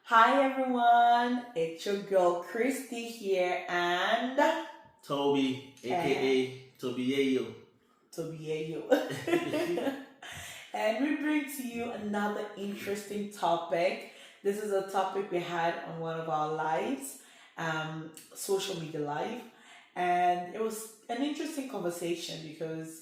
Hi everyone, it's your girl Christy here and Toby, aka Toby. Toby. And we bring to you another interesting topic. This is a topic we had on one of our lives, social media live, and it was an interesting conversation because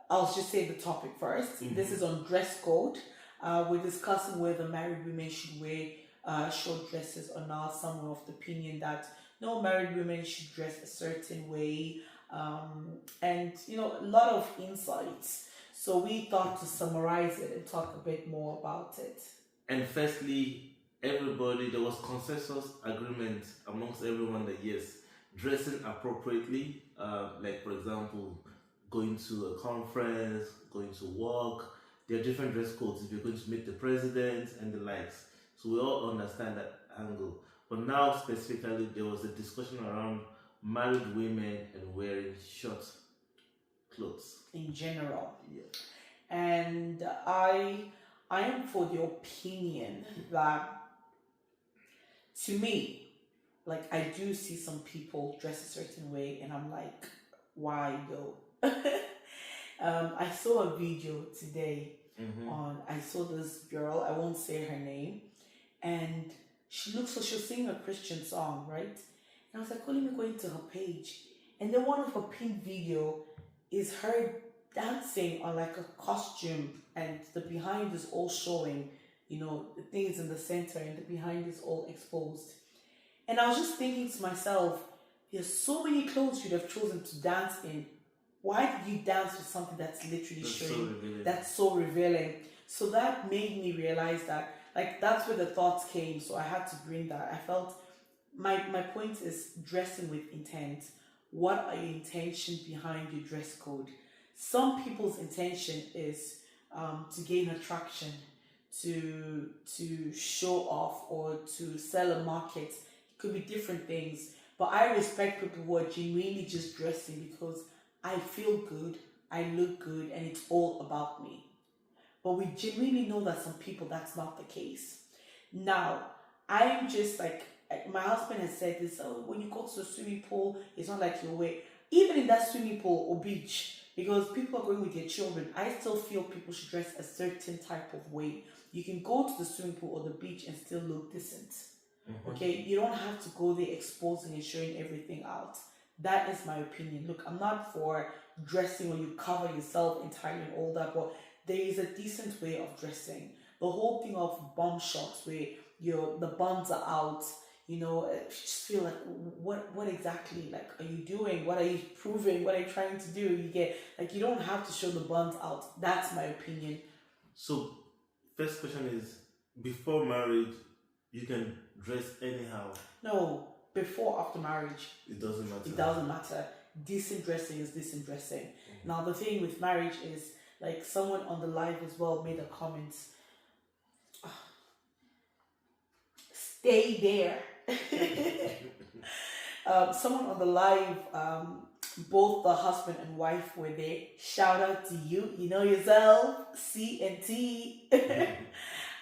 I'll just say the topic 1st. This is on dress code. We're discussing whether married women should wear short dresses or not. Some are of the opinion that no, married women should dress a certain way, and a lot of insights. So we thought to summarize it and talk a bit more about it. And firstly, there was consensus agreement amongst everyone that yes, dressing appropriately, like for example, going to a conference, going to work, there are different dress codes if you're going to meet the president and the likes. So we all understand that angle. But now specifically, there was a discussion around married women and wearing short clothes. In general. Yeah. And I am for the opinion that, to me, like, I do see some people dress a certain way and I'm like, why though? I saw a video today I saw this girl, I won't say her name, and she was singing a Christian song, right? And I was like, let me go into her page. And then one of her pinned video is her dancing on like a costume, and the behind is all showing, the things in the center and the behind is all exposed. And I was just thinking to myself, there's so many clothes you'd have chosen to dance in. Why did you dance with something that's literally showing? That's so revealing. So that made me realize that, like, that's where the thoughts came. So I had to bring that. I felt my point is dressing with intent. What are your intentions behind your dress code? Some people's intention is to gain attraction, to show off, or to sell a market. It could be different things. But I respect people who are genuinely just dressing because I feel good, I look good, and it's all about me. But we genuinely know that some people, that's not the case. Now, I'm just like my husband has said this, when you go to the swimming pool, it's not like you're away. Even in that swimming pool or beach, because people are going with their children, I still feel people should dress a certain type of way. You can go to the swimming pool or the beach and still look decent. Okay, you don't have to go there exposing and showing everything out. That is my opinion. Look, I'm not for dressing when you cover yourself entirely and all that, but there is a decent way of dressing. The whole thing of bum shots where the buns are out, I just feel like what exactly like are you doing? What are you proving? What are you trying to do? You don't have to show the buns out. That's my opinion. So first question is, before marriage, you can dress anyhow. No. Before, after marriage, it doesn't matter. It doesn't matter. Decent dressing is decent dressing. Now the thing with marriage is, like, someone on the live as well made a comment. Stay there. Someone on the live, both the husband and wife were there. Shout out to you. You know yourself. C and T.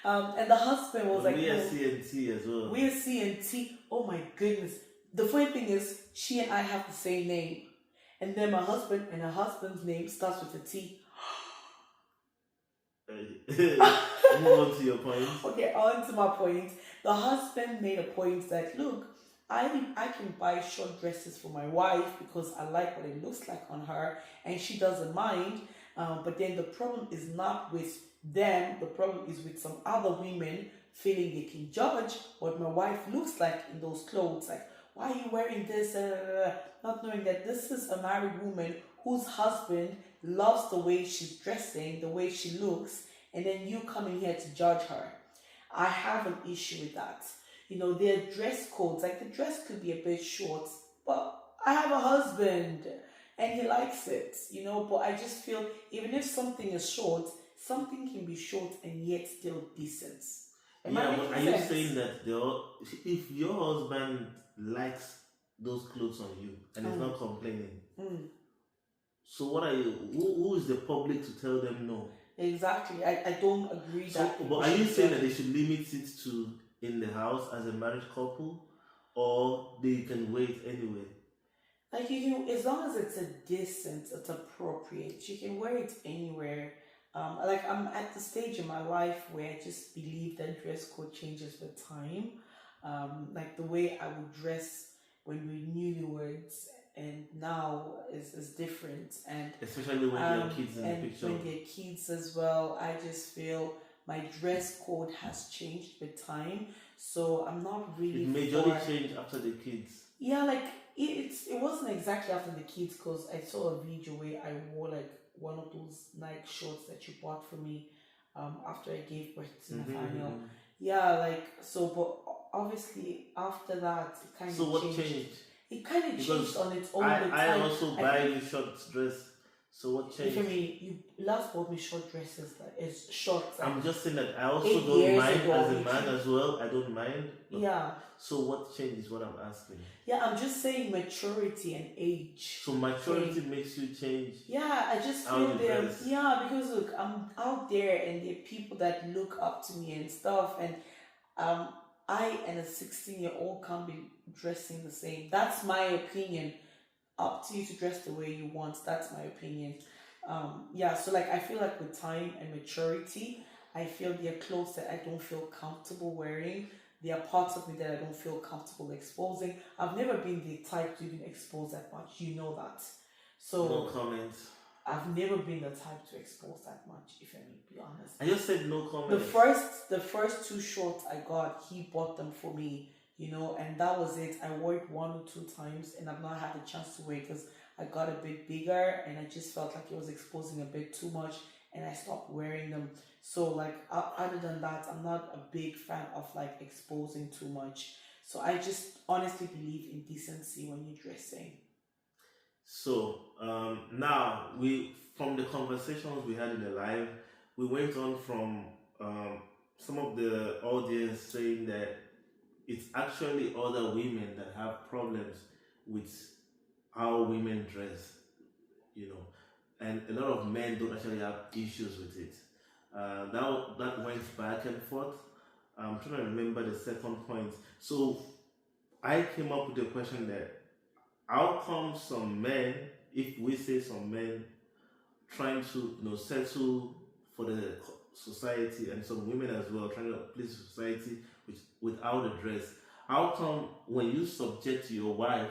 And the husband was like, we are C and T as well. We are C and T. Oh my goodness. The funny thing is, she and I have the same name. And then my husband and her husband's name starts with a T. Move on to your point. Okay, on to my point. The husband made a point that, look, I can buy short dresses for my wife because I like what it looks like on her and she doesn't mind. But then the problem is not with them. The problem is with some other women feeling they can judge what my wife looks like in those clothes. Like, why are you wearing this? Not knowing that this is a married woman whose husband loves the way she's dressing, the way she looks, and then you coming here to judge her. I have an issue with that. Their dress codes, like the dress could be a bit short, but I have a husband and he likes it, but I just feel even if something is short, something can be short and yet still decent. Are you saying that if your husband likes those clothes on you and is not complaining, so what are you? Who is the public to tell them no? Exactly. I don't agree that. But are you saying that they should limit it to in the house as a married couple, or they can wait anyway? Like you can, as long as it's a decent, it's appropriate. You can wear it anywhere. Like I'm at the stage in my life where I just believe that dress code changes with time. Like the way I would dress when we newlyweds and now is different. And Especially when there are kids in the and picture. when there are kids as well, I just feel my dress code has changed with time. So I'm not really It majorly changed after the kids. yeah, like it wasn't exactly after the kids because I saw a video where I wore like one of those Nike shorts that you bought for me after I gave birth to Nathaniel. Yeah, like so, but obviously after that it kind of So what changed. changed? It kind of Because changed on its own. I also buy you short dress. So what For changed? me, you last bought me short dresses, like it's shorts. Like, I'm just saying that I also 8 don't years mind ago, as a you man should- as well. I don't mind. yeah, So what changed is what I'm asking. yeah. I'm just saying maturity and age. So maturity makes you change. Yeah, I just How feel you there. dress. Yeah, because look, I'm out there and there are people that look up to me and stuff, and I and a 16-year-old can't be dressing the same. That's my opinion. Up to you to dress the way you want. That's my opinion. Yeah, so like I feel like with time and maturity, I feel there are clothes that I don't feel comfortable wearing. There are parts of me that I don't feel comfortable exposing. I've never been the type to even expose that much. You know that. So No comment. I've never been the type to expose that much, if I may be honest. I just said no comment. The first two shorts I got, he bought them for me, you know, and that was it. I wore it 1 or 2 times, and I've not had a chance to wear it because I got a bit bigger, and I just felt like it was exposing a bit too much, and I stopped wearing them. So like other than that, I'm not a big fan of like exposing too much. So I just honestly believe in decency when you're dressing. So now from the conversations we had in the live, we went on from some of the audience saying that it's actually other women that have problems with how women dress, you know, and a lot of men don't actually have issues with it. That went back and forth. I'm trying to remember the second point. So I came up with the question that how come some men, if we say some men, trying to settle for the society, and some women as well trying to please society without a dress, how come when you subject your wife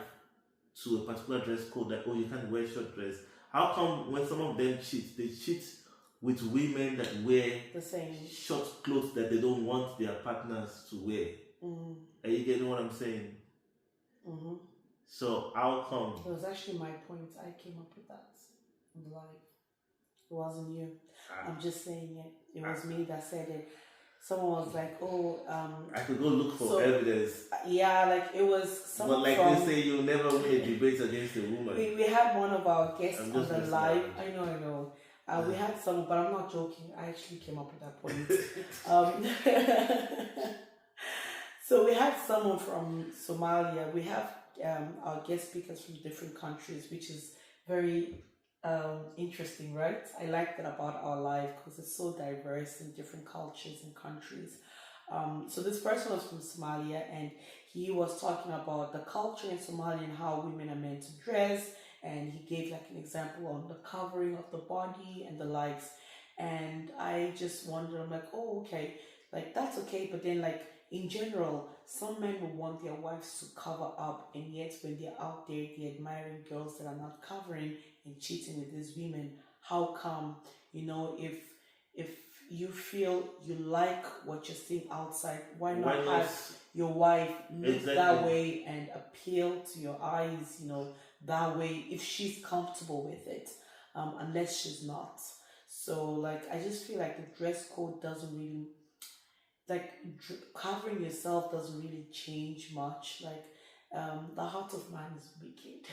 to a particular dress code that you can't wear short dress, how come when some of them cheat, they cheat with women that wear the same short clothes that they don't want their partners to wear? Are you getting what I'm saying? So how come? It was actually my point. I came up with that on the live. It wasn't you. I'm just saying it. It was me that said it. Someone was like, "Oh, I could go look for evidence." Yeah, like it was someone. But like they say, you'll never win a debate against a woman. We had one of our guests on the live. Around. I know. We had someone, but I'm not joking. I actually came up with that point. So we had someone from Somalia. We have our guest speakers from different countries, which is very interesting, right? I like that about our life because it's so diverse in different cultures and countries. So this person was from Somalia, and he was talking about the culture in Somalia and how women are meant to dress, and he gave like an example on the covering of the body and the likes. And I just wondered, I'm like, oh, okay, like that's okay, but then like in general, some men will want their wives to cover up, and yet when they're out there, they're admiring girls that are not covering and cheating with these women. How come? If you feel you like what you're seeing outside, why not have your wife look that way and appeal to your eyes, that way if she's comfortable with it, unless she's not. So like I just feel like the dress code doesn't really, like covering yourself doesn't really change much. Like the heart of man is wicked.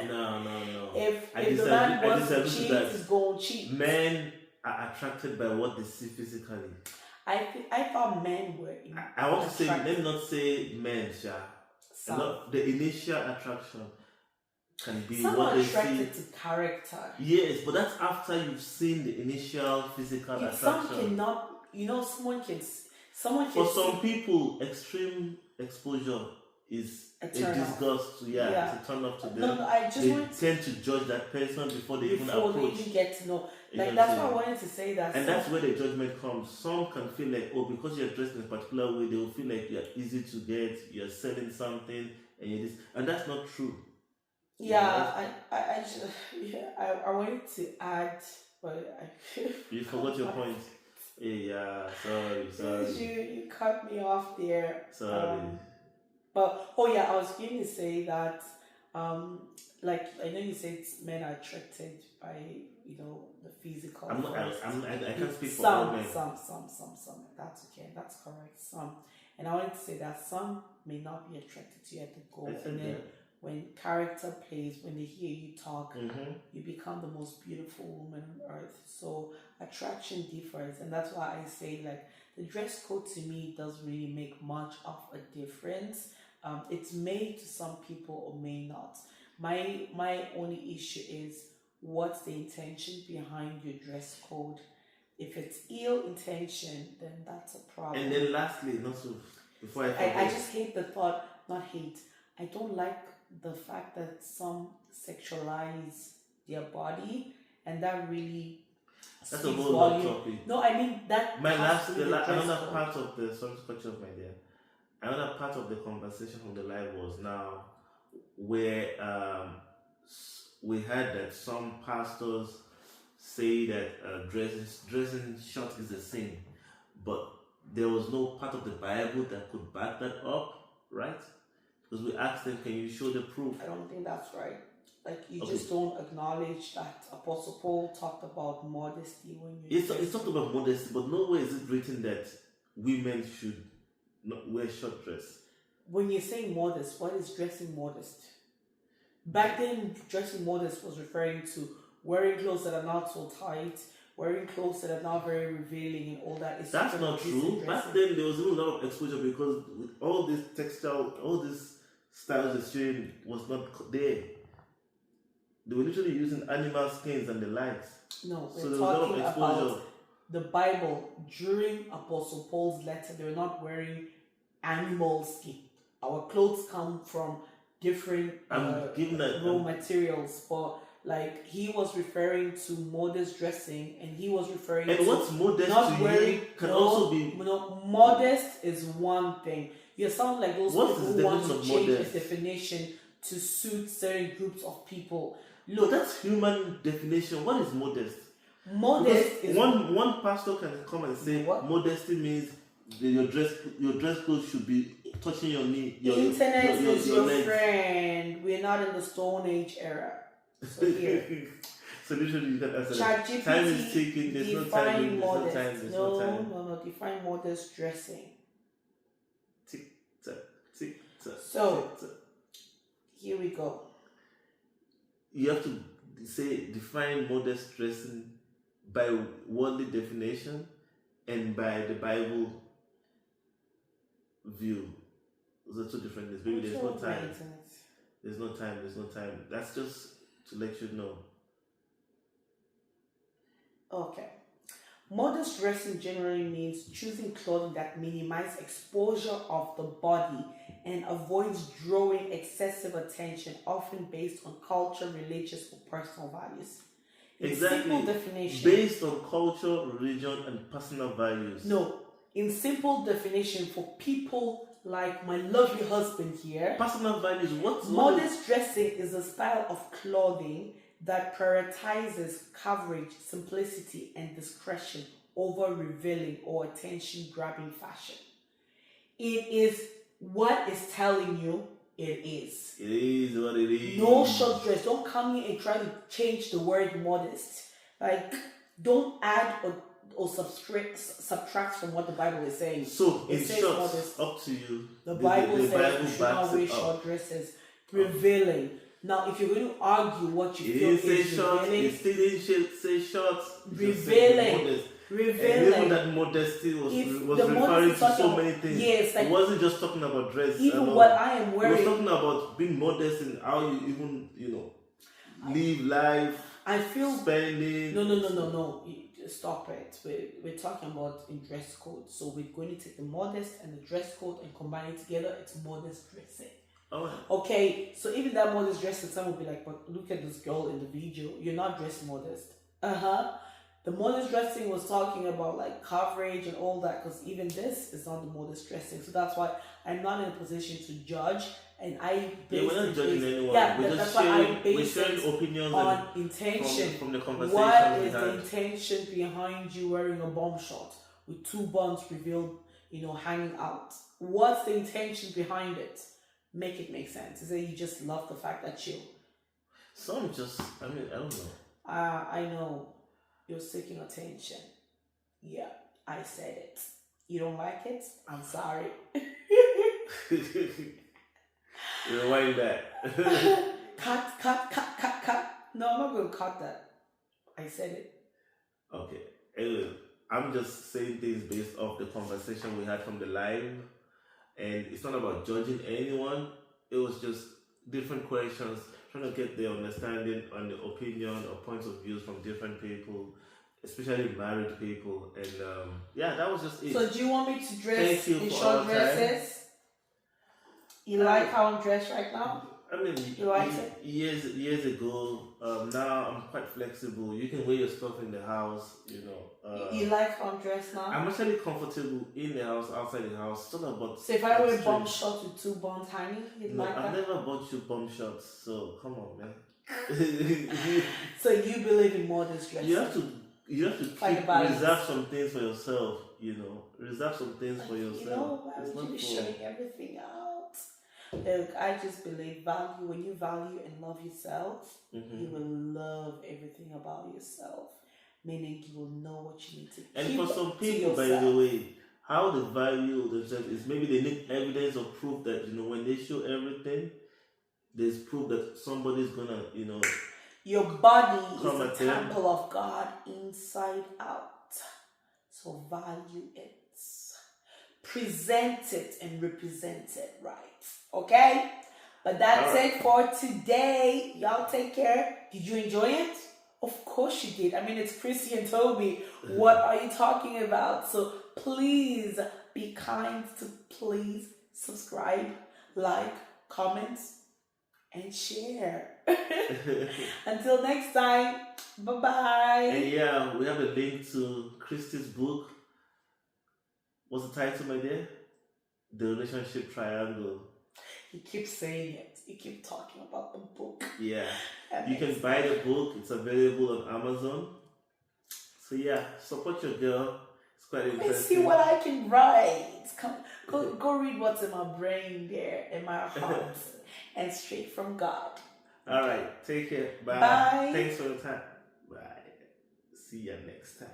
No. If the man wants to cheat, he's going to cheat. Men are attracted by what they see physically. I thought men were. I want to say, let me not say men, Sha. The initial attraction can be some what are they attracted see. to character. Yes, but that's after you've seen the initial physical attraction. Some cannot. Someone can Someone For can some people, extreme exposure is a disgust. Yeah, it's a turn off to them. No, I just they want tend to judge that person before they even approach. They get to know. You Like know that's what why I'm I wanted to say that. And that's where the judgment comes. Some can feel like, oh, because you're dressed in a particular way, they will feel like you're easy to get, you're selling something, and you're this. And that's not true. Yeah, I just, I wanted to add, but I You forgot your point. Yeah, sorry. You cut me off there. Sorry. But I was going to say that, like I know you said men are attracted by the physical. I can't speak for some, all men. Some. That's okay. That's correct. Some, and I wanted to say that some may not be attracted to you at the goal, and then when character plays, when they hear you talk, you become the most beautiful woman on earth. So attraction differs, and that's why I say like the dress code to me doesn't really make much of a difference. It's may to some people or may not. My only issue is what's the intention behind your dress code. If it's ill intention, then that's a problem. And then lastly, before I just hate the thought, not hate. I don't like the fact that some sexualize their body, and that really that's a whole other topic. No, I mean that. Another part of the another part of the conversation from the live was now where we heard that some pastors say that dressing short is a sin, but there was no part of the Bible that could back that up, right? Because we asked them, can you show the proof? I don't think that's right. Like you just don't acknowledge that Apostle Paul talked about modesty when you. It's talked about modesty, but nowhere is it written that women should not wear short dress. When you say modest, what is dressing modest? Back then, dressing modest was referring to wearing clothes that are not so tight, wearing clothes that are not very revealing, and all that. That's not true. Back then, there was even a lot of exposure because with all this textile, all these styles the showing was not there. They were literally using animal skins and the likes. No, so there was a lot of exposure. About the Bible during Apostle Paul's letter. They were not wearing animal skin. Our clothes come from different raw materials, but like he was referring to modest dressing, and he was referring and to what's modest not to wearing, you can also be modest is one thing. You sound like those what's people who want to change the definition to suit certain groups of people. Look, but that's human definition. What is modest? Modest is one pastor can come and say modesty means your dress clothes should be touching your knee. Internet is your friend. We're not in the Stone Age era. So here. So literally you can answer that. Time is taken. There's no time. No. Define modest dressing. Tick tock, tick tock. So here we go. You have to define modest dressing by worldly definition and by the Bible view. Those are two different things. Maybe there's no time. There's no time. That's just to let you know. Okay. Modest dressing generally means choosing clothing that minimizes exposure of the body and avoids drawing excessive attention, often based on culture, religious, or personal values. In simple definition, based on culture, religion, and personal values. No, in simple definition, for people like my lovely husband here, personal values. Modest dressing is a style of clothing that prioritizes coverage, simplicity, and discretion over revealing or attention-grabbing fashion. It is what it's telling you it is. It is what it is. No short dress. Don't come here and try to change the word modest. Like, don't add or subtract from what the Bible is saying. So, in short, modest. Up to you. The Bible says you should not wear short dresses. Revealing. Now, if you're going to argue what you feel is revealing, it still didn't say short. Revealing. Even that modesty was referring to so many things. Yes, like, it wasn't just talking about dress. Even what I am wearing. It was talking about being modest in how you even, live life. I feel spending. No. stop it. We're talking about in dress code. So we're going to take the modest and the dress code and combine it together. It's modest dressing. Oh. Okay, so even that modest dressing, some will be like, but look at this girl in the video. You're not dressed modest. The modest dressing was talking about like coverage and all that, because even this is not the modest dressing. So that's why I'm not in a position to judge. And we're not judging anyone. Yeah, we're that's just why sharing, I base we're sharing opinions on intention. from the conversation. What is the intention behind you wearing a bomb shot with 2 buns revealed, hanging out? What's the intention behind it? Make it make sense. Is it you just love the fact that Some just, I don't know. I know you're seeking attention. Yeah, I said it. You don't like it? I'm sorry. Rewind that. Cut. No, I'm not going to cut that. I said it. Okay. Anyway, I'm just saying things based off the conversation we had from the live. And it's not about judging anyone. It was just different questions, trying to get the understanding on the opinion or points of views from different people, especially married people. And that was just it. So do you want me to dress in short dresses? You like how I'm dressed right now? You like it? Years ago, now I'm quite flexible. You can wear your stuff in the house, you like how I'm dressed now? I'm actually comfortable in the house, outside the house. It's not about. So if I wear bomb shorts with 2 buns hanging, you'd like that? I've never bought you bomb shorts, so come on, man. So you believe in modest dressing? You have to reserve some things for yourself, Reserve some things for yourself. Why would you be showing everything out? Look, I just believe when you value and love yourself, you will love everything about yourself. Meaning you will know what you need to keep. And for some people, by the way, how they value themselves is maybe they need evidence or proof that, when they show everything, there's proof that somebody's gonna, your body is the them. temple of God inside out. So value it. Present it and represent it right. Okay? But that's it for today. Y'all take care. Did you enjoy it? Of course you did. It's Christy and Toby. What are you talking about? So please be kind to please subscribe, like, comment, and share. Until next time, bye-bye. And we have a link to Christy's book. What's the title, my dear? The Relationship Triangle. You keep saying it. You keep talking about the book. Yeah. You can buy the book. It's available on Amazon. So support your girl. It's quite interesting. Let's see what I can write. Go read what's in my brain there, in my heart, and straight from God. All right. Take care. Bye. Bye. Thanks for the time. Bye. See ya next time.